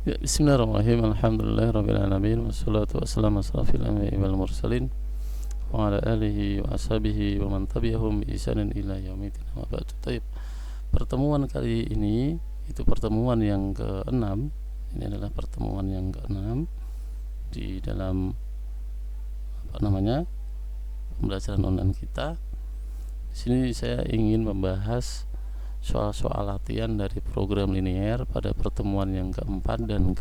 Ya, bismillahirrahmanirrahim. Alhamdulillahirabbil alamin wassalatu wassalamu ala asrofil anbiya'i wal mursalin wa ala alihi wa ashabihi wa man tabi'ahum bi ihsanin ila yaumil din. Wa ba'du. Taib. Pertemuan kali ini itu pertemuan yang ke-6. Ini adalah pertemuan yang ke-6 di dalam pembelajaran online kita. Di sini saya ingin membahas soal-soal latihan dari program linear pada pertemuan yang keempat dan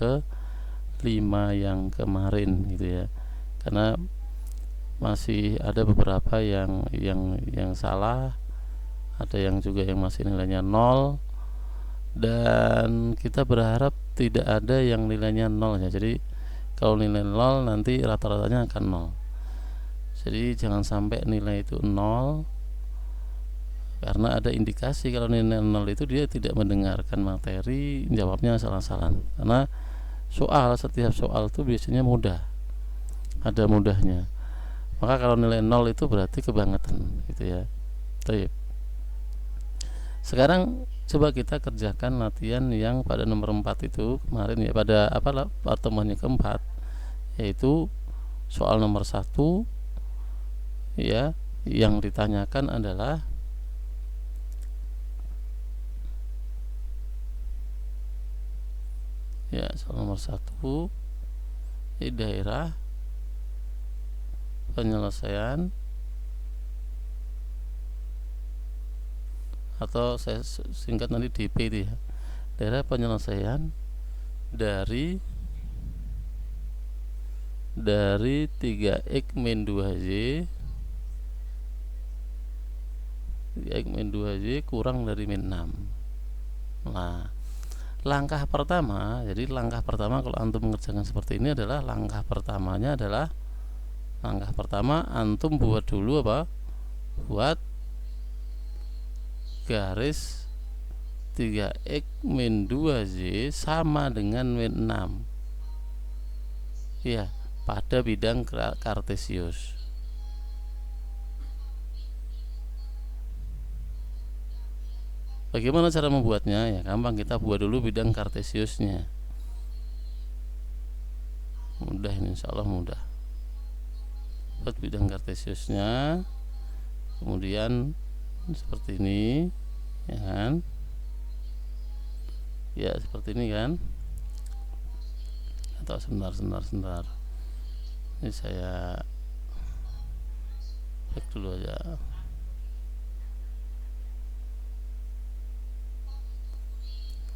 kelima yang kemarin gitu ya, karena masih ada beberapa yang salah, ada yang juga yang masih nilainya 0, dan kita berharap tidak ada yang nilainya 0 ya. Jadi kalau nilai 0 nanti rata-ratanya akan 0, jadi jangan sampai nilai itu 0, karena ada indikasi kalau nilai 0 itu dia tidak mendengarkan materi, jawabnya salah-salah. Karena setiap soal itu biasanya mudah, ada mudahnya. Maka kalau nilai 0 itu berarti kebangetan gitu ya. Baik. Sekarang coba kita kerjakan latihan yang pada nomor 4 itu kemarin ya, pada pertemuannya keempat, yaitu soal nomor 1 ya, yang ditanyakan adalah ya, soal nomor 1 di daerah penyelesaian, atau saya singkat nanti DP itu ya, daerah penyelesaian dari 3x min 2y 3x min 2y kurang dari min 6. Nah, langkah pertama kalau antum mengerjakan seperti ini adalah langkah pertama antum buat dulu buat garis 3x min 2y sama dengan min 6 ya, pada bidang kartesius. Bagaimana cara membuatnya? Ya gampang, kita buat dulu bidang kartesiusnya. Mudah ini, insyaallah mudah. Buat bidang kartesiusnya, kemudian seperti ini, ya kan? Ya seperti ini kan? Atau sebentar. Ini saya cek dulu aja.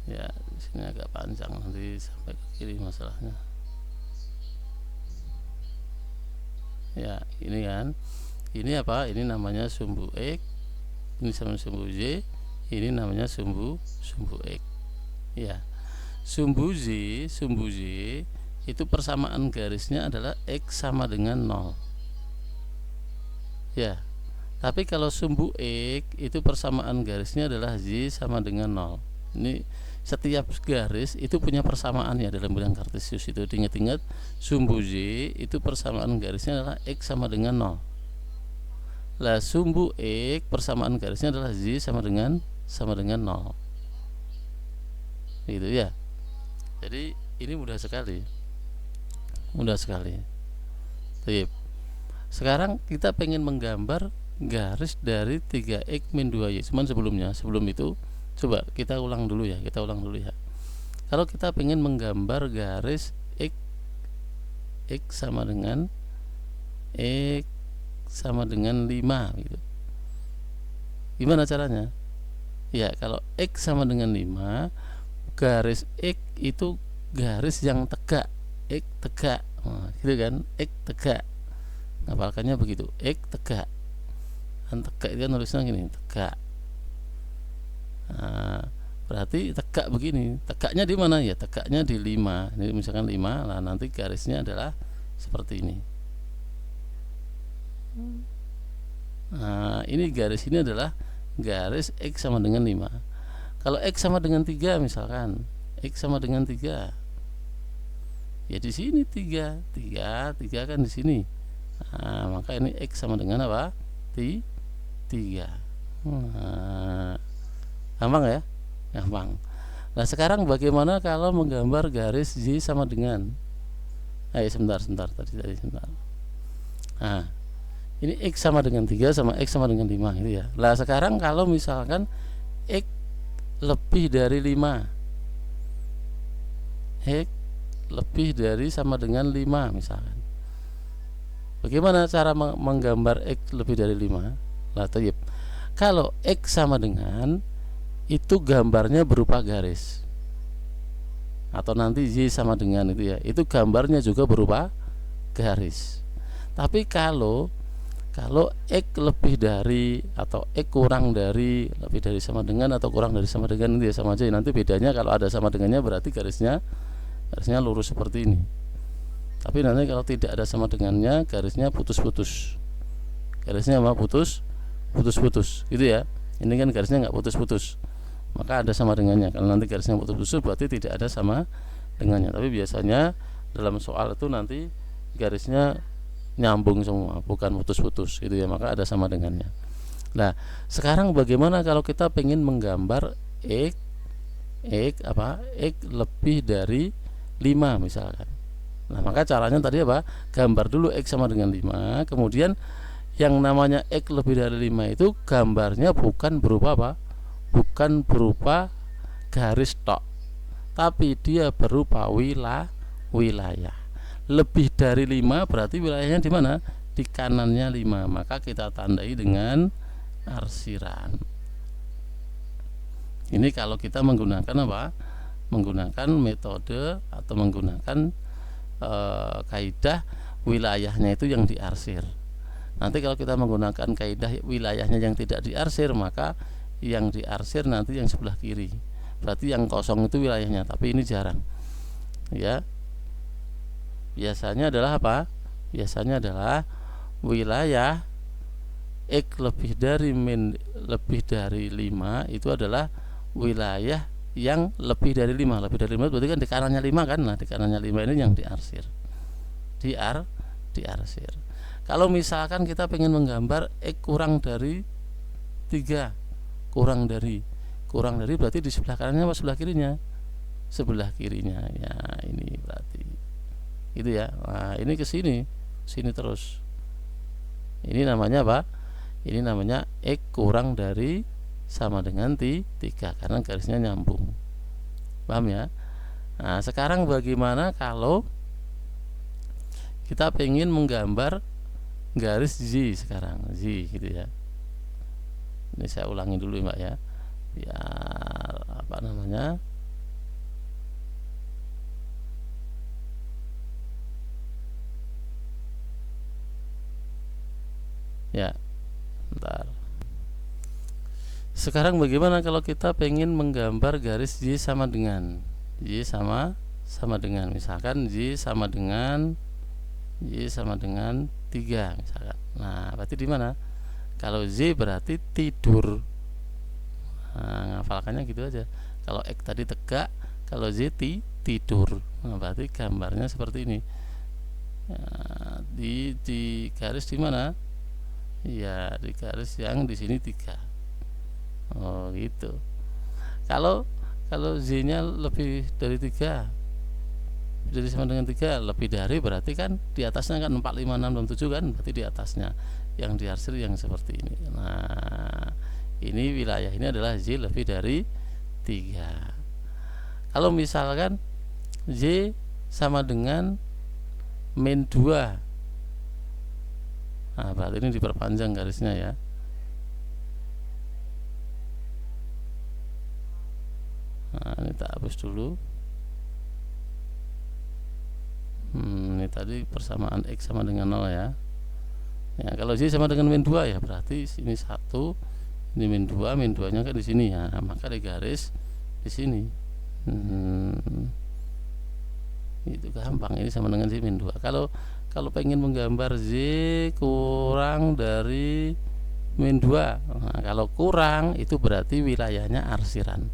Ya, di sini agak panjang, nanti sampai ke kiri masalahnya. Ya, ini kan. Ini apa? Ini namanya sumbu X. Ini sama sumbu Y. Ini namanya sumbu X. Ya. Sumbu Z itu persamaan garisnya adalah X sama dengan 0. Ya. Tapi kalau sumbu X itu persamaan garisnya adalah Z sama dengan 0. Ini setiap garis itu punya persamaan ya dalam bidang kartesius itu. Ingat-ingat, sumbu Z itu persamaan garisnya adalah X sama dengan 0. Lah sumbu X persamaan garisnya adalah Z sama dengan 0. Gitu ya. Jadi ini mudah sekali. Baik. Sekarang kita pengen menggambar garis dari 3x min 2y. Cuman sebelum itu coba kita ulang dulu ya. Kalau kita pengen menggambar garis x sama dengan 5 gitu. Gimana caranya? Ya, kalau x sama dengan 5, garis x itu garis yang tegak, x tegak. Nah, gitu kan? X tegak. Ngapalkannya begitu, x tegak. Kan tegak itu kan nulisnya gini, tegak. Nah, berarti tegak begini. Tegaknya di mana ya? Tegaknya di 5. Ini misalkan 5, nah nanti garisnya adalah seperti ini. Nah, ini garis ini adalah garis x sama dengan 5. Kalau x sama dengan 3 misalkan, x sama dengan 3. Ya di sini 3 kan di sini. Nah, maka ini x sama dengan apa? 3. Nah, gampang ya? Gampang. Nah sekarang bagaimana kalau menggambar garis Y sama dengan, sebentar sebentar. Nah ini X sama dengan 3 sama X sama dengan 5 gitu ya. Nah sekarang kalau misalkan X lebih dari 5, X lebih dari sama dengan 5 misalkan, bagaimana cara menggambar X lebih dari 5? Lah tayyib, kalau X sama dengan itu gambarnya berupa garis, atau nanti Y sama dengan itu ya, itu gambarnya juga berupa garis. Tapi kalau X lebih dari atau X kurang dari, lebih dari sama dengan atau kurang dari sama dengan, itu ya sama aja. Nanti bedanya kalau ada sama dengannya berarti garisnya lurus seperti ini. Tapi nanti kalau tidak ada sama dengannya, garisnya putus-putus. Garisnya apa? Putus-putus gitu ya. Ini kan garisnya nggak putus-putus, maka ada sama dengannya. Kalau nanti garisnya putus-putus berarti tidak ada sama dengannya. Tapi biasanya dalam soal itu nanti garisnya nyambung semua, bukan putus-putus gitu ya, maka ada sama dengannya. Nah sekarang bagaimana kalau kita pengen menggambar X lebih dari 5 misalkan. Nah maka caranya tadi apa? Gambar dulu X sama dengan 5, kemudian yang namanya X lebih dari 5 itu gambarnya bukan berupa apa? Bukan berupa garis tok, tapi dia berupa wilayah. Lebih dari 5 berarti wilayahnya di mana? Di kanannya 5, maka kita tandai dengan arsiran. Ini kalau kita menggunakan apa? Menggunakan metode atau menggunakan kaidah wilayahnya itu yang diarsir. Nanti kalau kita menggunakan kaidah wilayahnya yang tidak diarsir, maka yang diarsir nanti yang sebelah kiri. Berarti yang kosong itu wilayahnya, tapi ini jarang. Ya. Biasanya adalah apa? Biasanya adalah wilayah X lebih dari 5 itu adalah wilayah yang lebih dari 5. Lebih dari 5 berarti kan di kanannya 5 kan. Nah, di kanannya 5 ini yang diarsir. Diarsir. Kalau misalkan kita pengen menggambar X kurang dari 3, kurang dari berarti di sebelah kanannya apa sebelah kirinya? Sebelah kirinya. Ya, ini berarti itu ya. Nah, ini ke sini terus. Ini namanya apa? Ini namanya X kurang dari sama dengan 3 karena garisnya nyambung. Paham ya? Nah, sekarang bagaimana kalau kita pengen menggambar garis Z sekarang, Z gitu ya. Ini saya ulangi dulu Mbak ya. Biar apa namanya? Ya, bentar. Sekarang bagaimana kalau kita pengen menggambar garis Y sama dengan misalkan Y sama dengan 3 misalkan. Nah, berarti di mana? Kalau Z berarti tidur. Nah, ngafalkannya gitu aja. Kalau X tadi tegak, kalau Z tidur. Nah, berarti gambarnya seperti ini. Nah, di garis di mana? Ya, di garis yang di sini 3. Oh, gitu. Kalau Z-nya lebih dari 3, jadi sama dengan 3, lebih dari berarti kan di atasnya kan 4, 5, 6, 7 kan, berarti di atasnya yang diarsir yang seperti ini. Nah, ini wilayah ini adalah Z lebih dari 3. Kalau misalkan Z sama dengan min 2, nah berarti ini diperpanjang garisnya ya. Nah, ini tak hapus dulu. Ini tadi persamaan X sama dengan 0 ya. Ya, kalau Z sama dengan min 2 ya berarti ini 1, ini min 2, min 2 nya kan di sini ya. Maka di garis di sini. Itu gampang, ini sama dengan Z min 2. Kalau pengen menggambar Z kurang dari min 2, nah, kalau kurang itu berarti wilayahnya arsiran,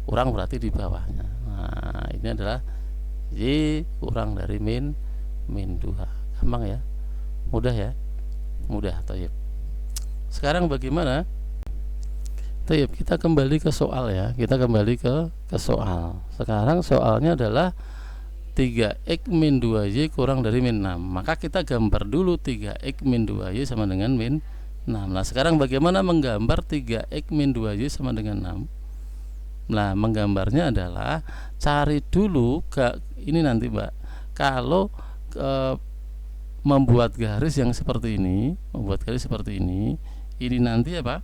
kurang berarti di bawahnya. Nah, ini adalah Z kurang dari min 2. Gampang ya, mudah ya, mudah. Toyib. Sekarang bagaimana Baik, kita kembali ke soal ya. Kita kembali ke soal. Sekarang soalnya adalah 3x min 2y kurang dari min 6. Maka kita gambar dulu 3x min 2y sama dengan min 6. Nah, sekarang bagaimana menggambar 3x min 2y sama dengan 6? Nah, menggambarnya adalah cari dulu ini nanti, Mbak. Kalau membuat garis yang seperti ini, ini nanti apa?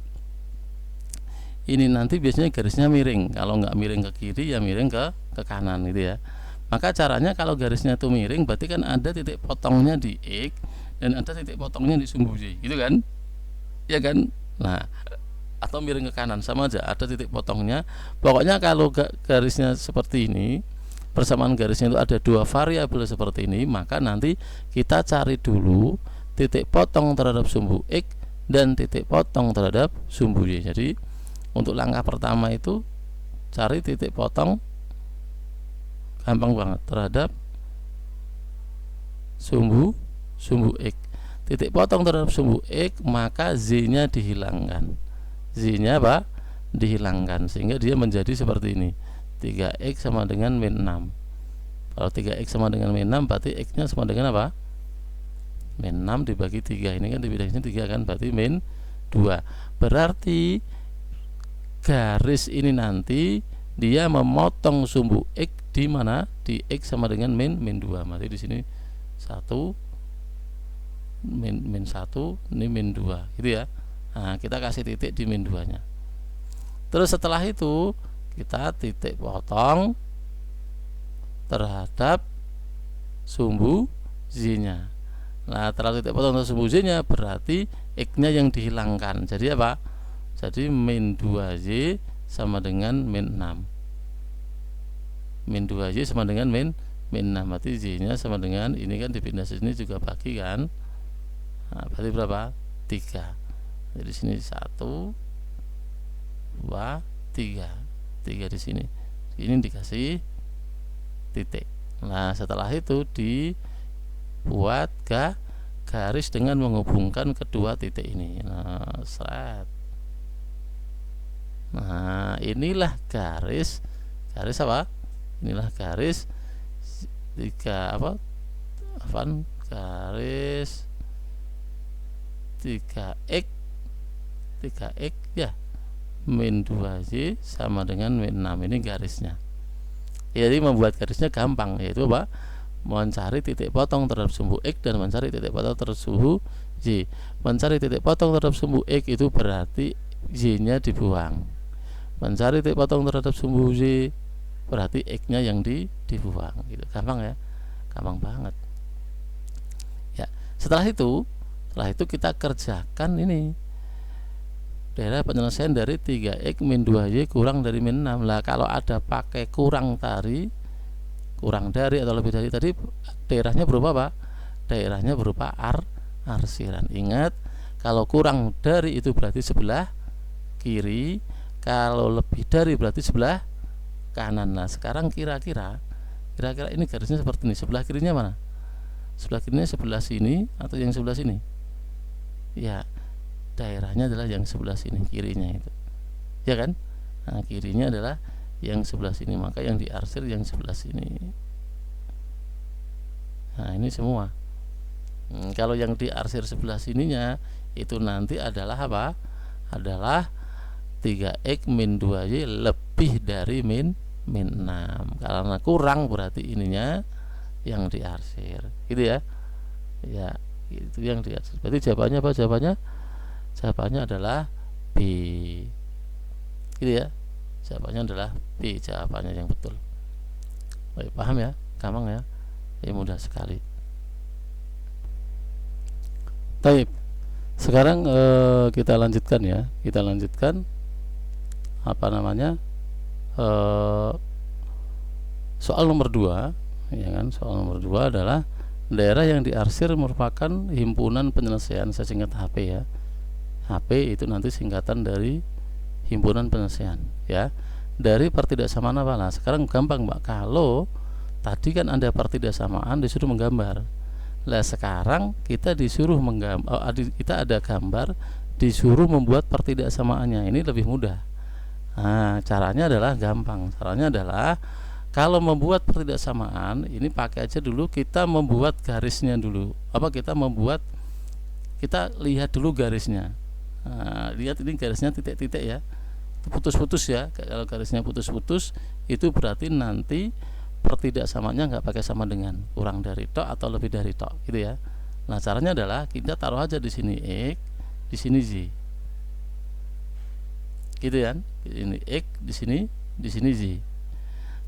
Ini nanti biasanya garisnya miring. Kalau nggak miring ke kiri ya miring ke kanan gitu ya. Maka caranya kalau garisnya itu miring berarti kan ada titik potongnya di X dan ada titik potongnya di sumbu Y, gitu kan? Ya kan? Nah, atau miring ke kanan sama aja, ada titik potongnya. Pokoknya kalau garisnya seperti ini, persamaan garisnya itu ada dua variabel seperti ini, maka nanti kita cari dulu titik potong terhadap sumbu X dan titik potong terhadap sumbu Y. Jadi untuk langkah pertama itu cari titik potong, gampang banget, terhadap sumbu X. Titik potong terhadap sumbu X, maka Z-nya dihilangkan. Z-nya apa? Dihilangkan sehingga dia menjadi seperti ini. 3x sama dengan min 6. Kalau 3x sama dengan min 6 berarti x-nya sama dengan apa? Min 6 dibagi 3. Ini kan dibilanginnya 3 kan, berarti min 2. Berarti garis ini nanti dia memotong sumbu X di mana? Di X sama dengan min 2. Berarti di sini 1 min 1, ini min 2 gitu ya. Nah, kita kasih titik di min 2 nya. Terus setelah itu kita titik potong terhadap sumbu Z nya. Nah, terhadap titik potong terhadap sumbu Z nya berarti X nya yang dihilangkan. Jadi apa? Jadi min 2y sama dengan min 6. Min 2y sama dengan min 6. Berarti y nya sama dengan, ini kan dipindah sini juga bagi kan. Nah, berarti berapa? 3. Jadi sini 1 2 3 di sini. Ini dikasih titik. Nah, setelah itu dibuat garis dengan menghubungkan kedua titik ini. Nah, seret. Nah, inilah garis apa? Inilah garis garis 3x ya, min 2y sama dengan min 6. Ini garisnya. Jadi membuat garisnya gampang, yaitu apa? Mencari titik potong terhadap sumbu X dan mencari titik potong terhadap sumbu Y. Mencari titik potong terhadap sumbu X itu berarti Y-nya dibuang. Mencari titik potong terhadap sumbu Y berarti X-nya yang dibuang gitu. Gampang ya? Gampang banget. Ya, setelah itu kita kerjakan ini. Daerah penyelesaian dari 3x min 2y kurang dari min 6. Lah kalau ada pakai kurang dari atau lebih dari tadi, daerahnya berupa apa? Daerahnya berupa arsiran. Ingat, kalau kurang dari itu berarti sebelah kiri, kalau lebih dari berarti sebelah kanan. Nah, sekarang kira-kira ini garisnya seperti ini. Sebelah kirinya mana? Sebelah kirinya sebelah sini atau yang sebelah sini? Ya, daerahnya adalah yang sebelah sini, kirinya itu. Ya kan? Nah, kirinya adalah yang sebelah sini, maka yang diarsir yang sebelah sini. Nah, ini semua. Kalau yang diarsir sebelah sininya itu nanti adalah apa? Adalah 3x min 2y lebih dari min 6. Karena kurang berarti ininya yang diarsir, gitu ya. Ya, itu yang diarsir. Berarti jawabannya apa? Jawabannya adalah B. Gitu ya. Jawabannya adalah B, jawabannya yang betul. Baik, paham ya? Gampang ya? Ya, mudah sekali. Baik. Sekarang kita lanjutkan ya. Kita lanjutkan soal nomor 2 ya kan. Soal nomor 2 adalah daerah yang diarsir merupakan himpunan penyelesaian. Saya singkat HP ya. HP itu nanti singkatan dari himpunan penyelesaian ya. Dari pertidaksamaan apa? Nah, sekarang gampang, Mbak. Kalau tadi kan ada pertidaksamaan disuruh menggambar. Lah sekarang kita disuruh kita ada gambar disuruh membuat pertidaksamaannya. Ini lebih mudah. Nah, caranya adalah gampang. Caranya adalah kalau membuat pertidaksamaan ini pakai aja dulu, kita membuat garisnya dulu. Kita lihat dulu garisnya. Nah, lihat ini garisnya titik-titik ya. Putus-putus ya. Kalau garisnya putus-putus itu berarti nanti pertidaksamaannya nggak pakai sama dengan, kurang dari tok atau lebih dari tok gitu ya. Nah, caranya adalah kita taruh aja di sini X, di sini Z. Gitu kan? Ini X, di sini Z.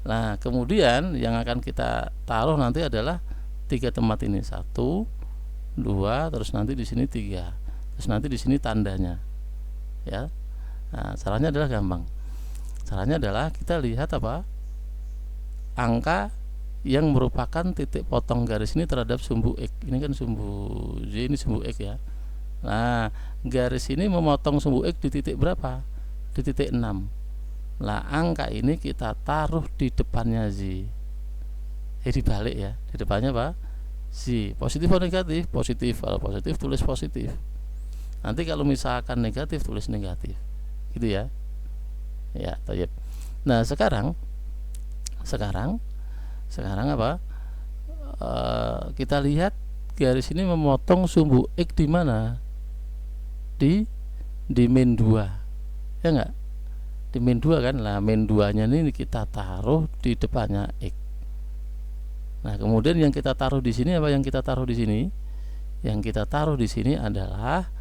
Nah, kemudian yang akan kita taruh nanti adalah 3 tempat ini, 1, 2, terus nanti di sini 3, terus nanti di sini tandanya, ya. Nah, caranya adalah gampang. Caranya adalah kita lihat angka yang merupakan titik potong garis ini terhadap sumbu X. Ini kan sumbu Z, ini sumbu X ya. Nah, garis ini memotong sumbu X di titik berapa? Di titik 6. Lah, angka ini kita taruh di depannya Z. Dibalik ya. Di depannya apa? Z. Positif atau negatif? Positif. Kalau positif tulis positif. Nanti kalau misalkan negatif tulis negatif. Gitu ya. Ya, tayyib. Nah, sekarang apa? Kita lihat garis ini memotong sumbu X di mana? Di min 2. Ya enggak? Di min 2 kan. Lah, min 2-nya ini kita taruh di depannya X. Nah, kemudian yang kita taruh di sini apa? Yang kita taruh di sini? Yang kita taruh di sini adalah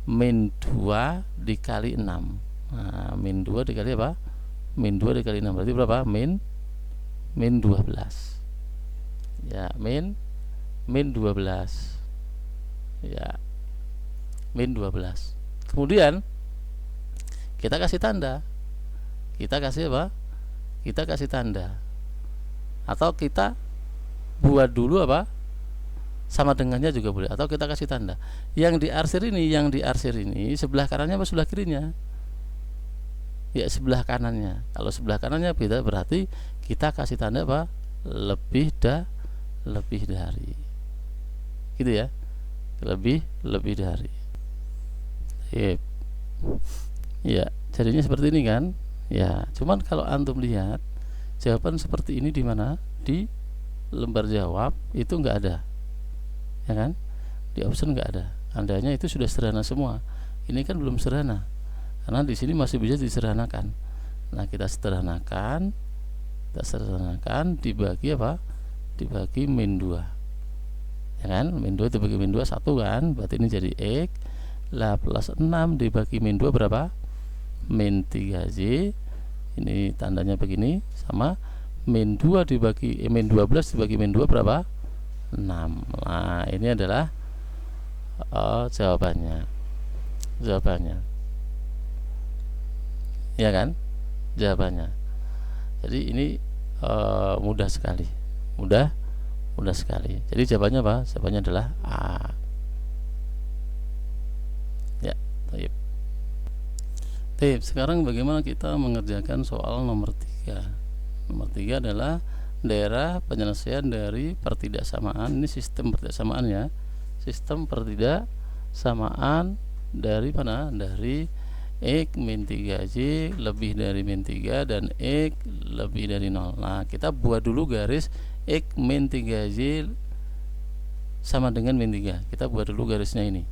min 2 dikali 6. Nah, min 2 dikali apa? Min 2 dikali 6 berarti berapa? Min 12. Ya, min 12. Ya. Min 12. Kemudian kita kasih tanda. Kita kasih apa? Kita kasih tanda. Atau kita buat dulu apa? Sama dengannya juga boleh. Atau kita kasih tanda. Yang diarsir ini sebelah kanannya apa sebelah kirinya? Ya, sebelah kanannya. Kalau sebelah kanannya beda berarti kita kasih tanda apa? Lebih dari. Gitu ya. Lebih dari. Ya, jadinya seperti ini kan? Ya, cuman kalau antum lihat jawaban seperti ini di mana? Di lembar jawab itu nggak ada, ya kan? Di option nggak ada. Andanya itu sudah sederhana semua. Ini kan belum sederhana, karena di sini masih bisa disederhanakan. Nah, kita sederhanakan dibagi apa? Dibagi min 2, ya kan? Min 2 dibagi min 2 1 kan? Berarti ini jadi X. Lah, plus 6 dibagi min 2 berapa? Min 3Z. Ini tandanya begini, sama min 2 dibagi min 12 dibagi min 2 berapa? 6. Nah, ini adalah jawabannya. Ya kan? Jawabannya. Jadi ini mudah sekali. Mudah sekali. Jadi jawabannya apa? Jawabannya adalah A. Ya, baik. Sekarang bagaimana kita mengerjakan soal nomor 3? Nomor 3 adalah daerah penyelesaian dari pertidaksamaan. Ini sistem pertidaksamaan ya. Sistem pertidaksamaan dari mana? Dari X min 3Z lebih dari min 3 dan X lebih dari 0. Nah, kita buat dulu garis X min 3Z sama dengan min 3. Kita buat dulu garisnya ini,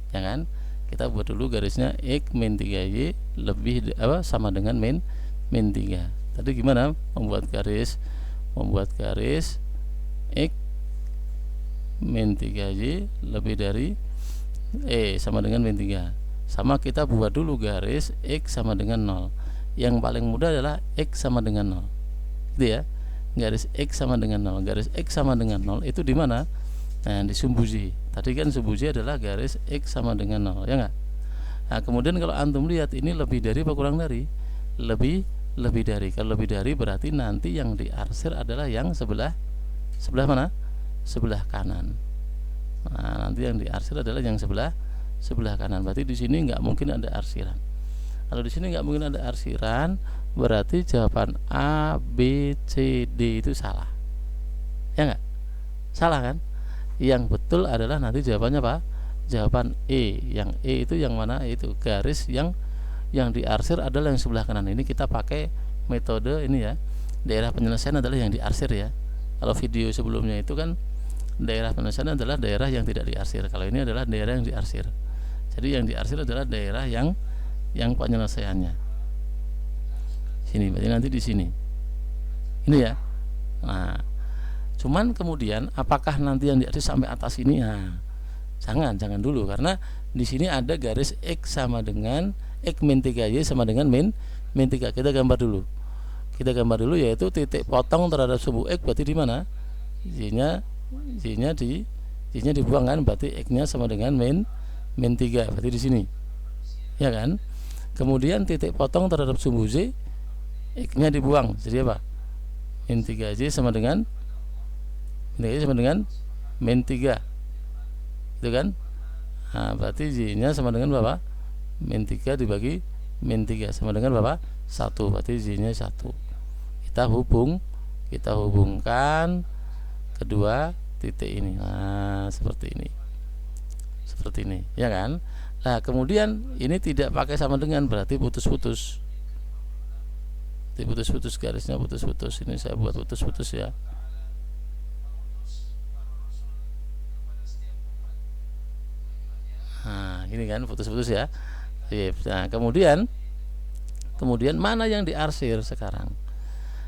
ya kan? Kita buat dulu garisnya X min 3Y lebih sama dengan min 3. Tadi gimana membuat garis X min 3Y lebih dari sama dengan min 3. Sama kita buat dulu garis X sama dengan 0. Yang paling mudah adalah X sama dengan 0. Gitu ya. Garis X sama dengan 0. Garis X sama dengan 0 itu di mana? Nah, di sumbu Z. Tadi kan sumbu Z adalah garis X sama dengan 0, ya enggak? Nah, kemudian kalau antum lihat ini lebih dari apa kurang dari? Lebih dari. Kalau lebih dari berarti nanti yang diarsir adalah yang sebelah mana? Sebelah kanan. Nah, nanti yang diarsir adalah yang sebelah kanan. Berarti di sini nggak mungkin ada arsiran. Kalau di sini nggak mungkin ada arsiran, berarti jawaban A, B, C, D itu salah. Ya enggak? Salah kan? Yang betul adalah nanti jawabannya apa? Jawaban E. Yang E itu yang mana? Itu garis yang yang diarsir adalah yang sebelah kanan. Ini kita pakai metode ini ya, daerah penyelesaian adalah yang diarsir ya. Kalau video sebelumnya itu kan daerah penyelesaian adalah daerah yang tidak diarsir. Kalau ini adalah daerah yang diarsir. Jadi yang diarsir adalah daerah yang penyelesaiannya. Sini, berarti nanti di sini. Ini ya. Nah, cuman kemudian apakah nanti yang diarsir sampai atas ini? Nah, jangan dulu, karena di sini ada garis X sama dengan X min 3Y sama dengan min 3. Kita gambar dulu. Yaitu titik potong terhadap sumbu X berarti di mana? Y-nya dibuang kan, berarti X-nya sama dengan min 3, berarti di sini. Ya kan? Kemudian titik potong terhadap sumbu Z, X-nya dibuang. Jadi apa? Min 3Y sama dengan min 3. Itu kan? Nah, berarti Y-nya sama dengan berapa? Min 3 dibagi min 3 sama dengan berapa? 1. Berarti Y-nya 1. Kita hubungkan kedua titik ini. Nah, seperti ini, ya kan? Nah, kemudian ini tidak pakai sama dengan, berarti putus-putus. Garisnya putus-putus. Ini saya buat putus-putus ya. Nah, ini kan putus-putus ya. Nah, kemudian mana yang diarsir sekarang?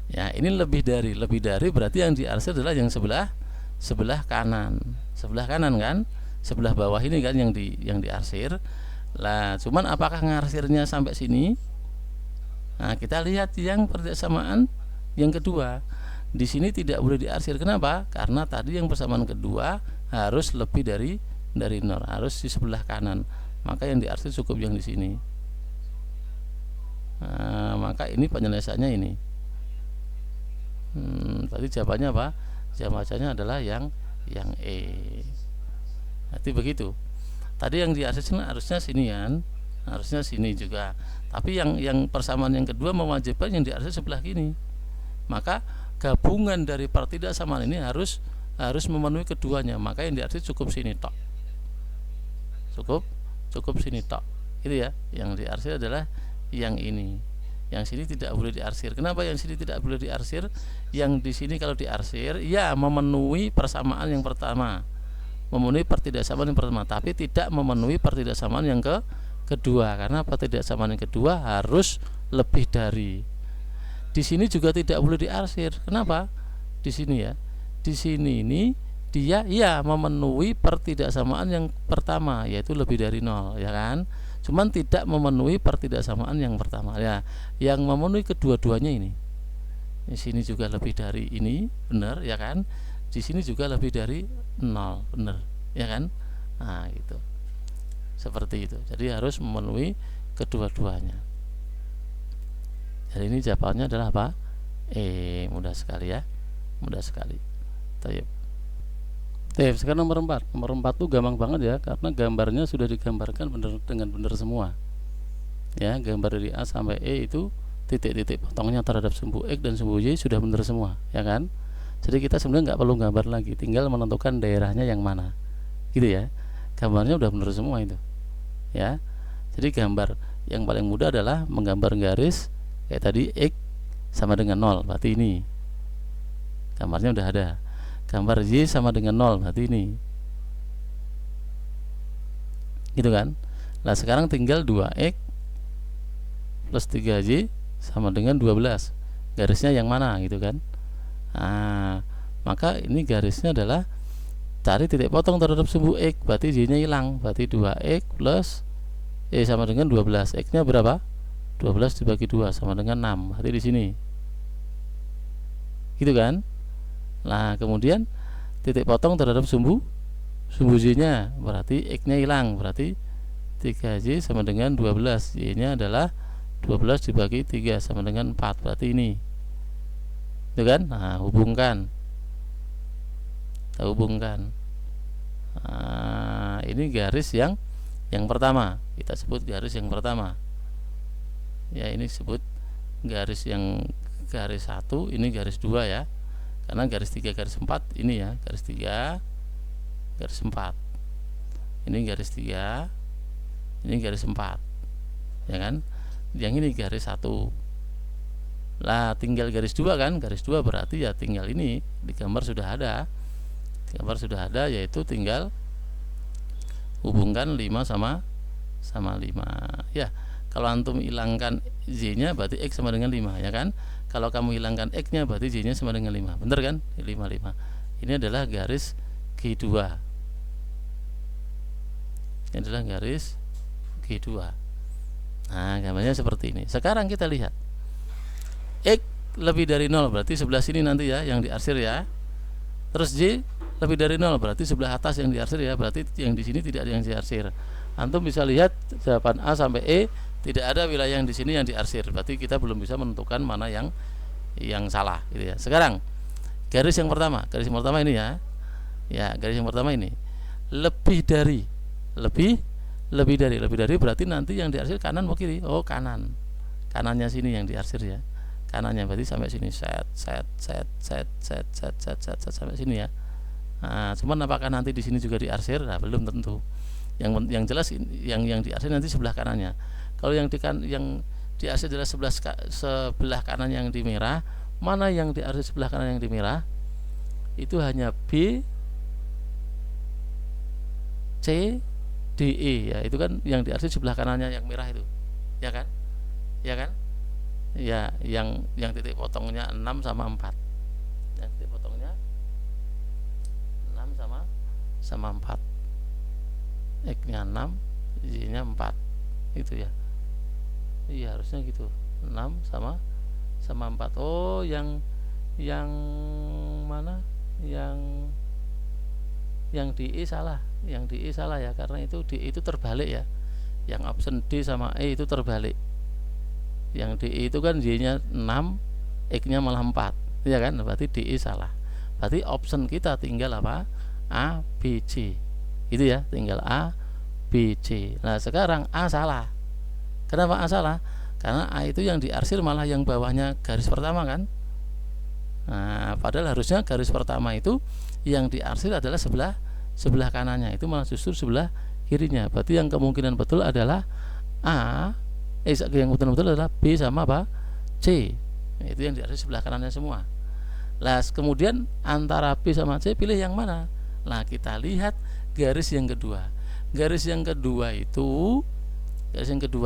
Ya, ini lebih dari berarti yang diarsir adalah yang sebelah kanan kan? Sebelah bawah ini kan yang diarsir. Lah, cuman apakah ngarsirnya sampai sini? Nah, kita lihat yang persamaan yang kedua. Di sini tidak boleh diarsir. Kenapa? Karena tadi yang persamaan kedua harus lebih dari 0, harus di sebelah kanan. Maka yang diarsir cukup yang di sini. Nah, maka ini penyelesaiannya ini. Tadi jawabannya apa? Jawabannya adalah yang E. Nanti begitu. Tadi yang diarsir harusnya sini kan, harusnya sini juga. Tapi yang persamaan yang kedua mewajibkan yang diarsir sebelah kini. Maka gabungan dari partidaksamaan ini harus memenuhi keduanya. Maka yang diarsir cukup sini tok. Cukup sini tok. Itu ya. Yang diarsir adalah yang ini. Yang sini tidak boleh diarsir. Kenapa yang sini tidak boleh diarsir? Yang di sini kalau diarsir ya memenuhi persamaan yang pertama, memenuhi partidaksamaan yang pertama, tapi tidak memenuhi partidaksamaan yang kedua, karena partidaksamaan yang kedua harus lebih dari. Di sini juga tidak boleh diarsir. Kenapa? Di sini ya. Di sini ini dia ya memenuhi partidaksamaan yang pertama, yaitu lebih dari 0, ya kan? Cuman tidak memenuhi partidaksamaan yang pertama ya. Yang memenuhi kedua-duanya ini. Di sini juga lebih dari ini, benar ya kan? Di sini juga lebih dari 0, benar ya kan? Nah, gitu. Seperti itu. Jadi harus memenuhi kedua-duanya. Jadi ini jawabannya adalah apa? Mudah sekali ya. Mudah sekali. Sekarang nomor 4. Nomor 4 tuh gampang banget ya, karena gambarnya sudah digambarkan dengan benar semua. Ya, gambar dari A sampai E itu titik-titik potongnya terhadap sumbu X dan sumbu Y sudah benar semua, ya kan? Jadi kita sebenarnya nggak perlu gambar lagi, tinggal menentukan daerahnya yang mana. Gitu ya. Gambarnya udah benar semua itu. Ya. Jadi gambar yang paling mudah adalah menggambar garis kayak tadi X sama dengan 0, berarti ini. Gambarnya udah ada. Gambar Y sama dengan 0, berarti ini. Gitu kan? Nah, sekarang tinggal 2X plus 3Y sama dengan 12. Garisnya yang mana gitu kan? Nah, maka ini garisnya adalah cari titik potong terhadap sumbu X, berarti Y-nya hilang, berarti 2X plus sama dengan 12. X-nya berapa? 12 dibagi 2 sama dengan 6, berarti di sini. Gitu kan? Nah, kemudian titik potong terhadap sumbu Y-nya, berarti X-nya hilang, berarti 3Y sama dengan 12. Y-nya adalah 12 dibagi 3 sama dengan 4, berarti ini. Itu kan? Nah, hubungkan. Kita hubungkan. Nah, ini garis yang pertama. Kita sebut garis yang pertama. Ya, ini sebut garis 1, ini garis 2 ya. Karena garis 3 garis 4 ini ya, garis 3 garis 4. Ini garis 3, ini garis 4. Ya kan? yang ini garis 1. Lah tinggal garis 2 kan, garis 2 berarti ya tinggal ini di gambar sudah ada. Gambar sudah ada, yaitu tinggal hubungkan 5 sama 5 ya. Kalau antum hilangkan Z nya berarti X sama dengan 5 ya kan. Kalau kamu hilangkan X nya berarti Z nya sama dengan 5, bener kan? 5. Ini adalah garis G2. Ini adalah garis G2. Nah gambarnya seperti ini. Sekarang kita lihat X lebih dari 0 berarti sebelah sini nanti ya yang diarsir ya. Terus Z lebih dari 0 berarti sebelah atas yang diarsir ya. Berarti yang di sini tidak ada yang diarsir. Antum bisa lihat jawaban A sampai E tidak ada wilayah yang di sini yang diarsir. Berarti kita belum bisa menentukan mana yang salah gitu ya. Sekarang garis yang pertama ini ya. Ya, garis yang pertama ini lebih dari berarti nanti yang diarsir kanan atau kiri? Oh, kanan. Kanannya sini yang diarsir ya. Kanannya berarti sampai sini set sampai sini ya. Nah, cuman apakah nanti di sini juga diarsir? Nah, belum tentu. Yang jelas yang diarsir nanti sebelah kanannya. Kalau yang diarsir adalah sebelah kanan yang di merah, mana yang diarsir sebelah kanan yang di merah? Itu hanya B, C, D, E ya. Itu kan yang diarsir sebelah kanannya yang merah itu. Ya kan? Ya kan? Ya, yang titik potongnya 6 sama 4. Yang titik potongnya 6 sama 4. X-nya 6, Y-nya 4. Itu ya. Iya, harusnya gitu. 6 sama 4. Oh, yang mana? Yang di E salah. Yang di E salah ya, karena itu di E itu terbalik ya. Yang option D sama E itu terbalik. Yang DE itu kan Y-nya 6, X-nya malah 4. Ya kan? Berarti DE salah. Berarti option kita tinggal apa? A, B, C. Itu ya, tinggal A, B, C. Nah, sekarang A salah. Kenapa A salah? Karena A itu yang diarsir malah yang bawahnya garis pertama kan? Nah, padahal harusnya garis pertama itu yang diarsir adalah sebelah kanannya, itu malah justru sebelah kirinya. Berarti yang kemungkinan betul adalah A, yang betul adalah B sama apa? C. Itu yang diarsir sebelah kanannya semua. Lah, kemudian antara B sama C pilih yang mana? Nah, kita lihat garis yang kedua. Garis yang kedua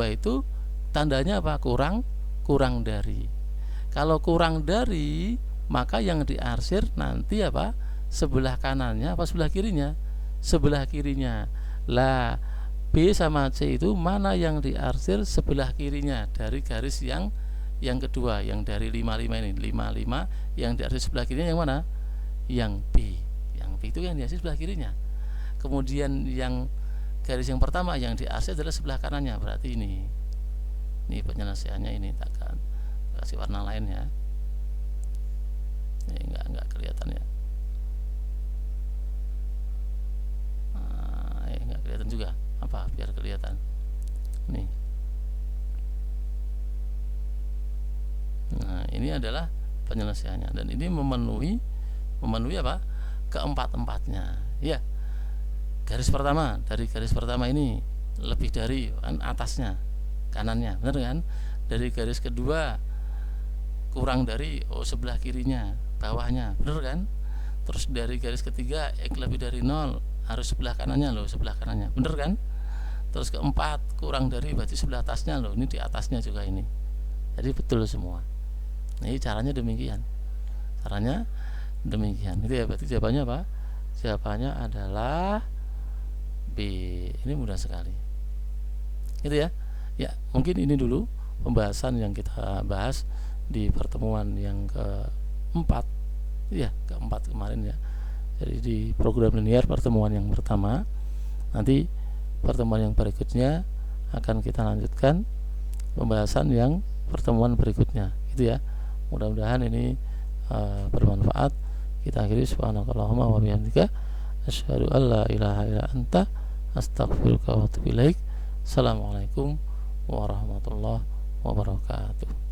itu tandanya apa? Kurang dari. Kalau kurang dari, maka yang diarsir nanti apa? Sebelah kanannya apa sebelah kirinya? Sebelah kirinya. Lah, B sama C itu mana yang diarsir sebelah kirinya dari garis yang kedua, yang dari 55 ini. 55 yang diarsir sebelah kirinya yang mana? Yang B. Yang B itu yang diarsir sebelah kirinya. Kemudian yang garis yang pertama yang diarsir adalah sebelah kanannya. Berarti ini penyelesaiannya ini, tak kasih warna lain ya. Ini enggak kelihatan ya. Enggak kelihatan juga. Apa biar kelihatan? Nih. Nah, ini adalah penyelesaiannya dan ini memenuhi apa? Keempat-empatnya. Ya. Garis pertama, dari garis pertama ini lebih dari kan atasnya, kanannya, benar kan? Dari garis kedua kurang dari sebelah kirinya, bawahnya, benar kan? Terus dari garis ketiga X lebih dari 0, harus sebelah kanannya sebelah kanannya, benar kan? Terus keempat kurang dari berarti sebelah atasnya ini di atasnya juga ini. Jadi betul semua. Ini caranya demikian. Itu ya, berarti jawabannya apa? Jawabannya adalah B. Ini mudah sekali. Gitu ya. Ya, mungkin ini dulu pembahasan yang kita bahas di pertemuan yang keempat. Ya, keempat kemarin ya. Jadi di program linear pertemuan yang pertama. Nanti pertemuan yang berikutnya akan kita lanjutkan pembahasan yang pertemuan berikutnya. Gitu ya. Mudah-mudahan ini bermanfaat. Kita akhiri subhanakallahumma wa bihamdika asyhadu an la ilaha illa anta astaghfiruka wa atubu ilaik. Assalamualaikum warahmatullahi wabarakatuh.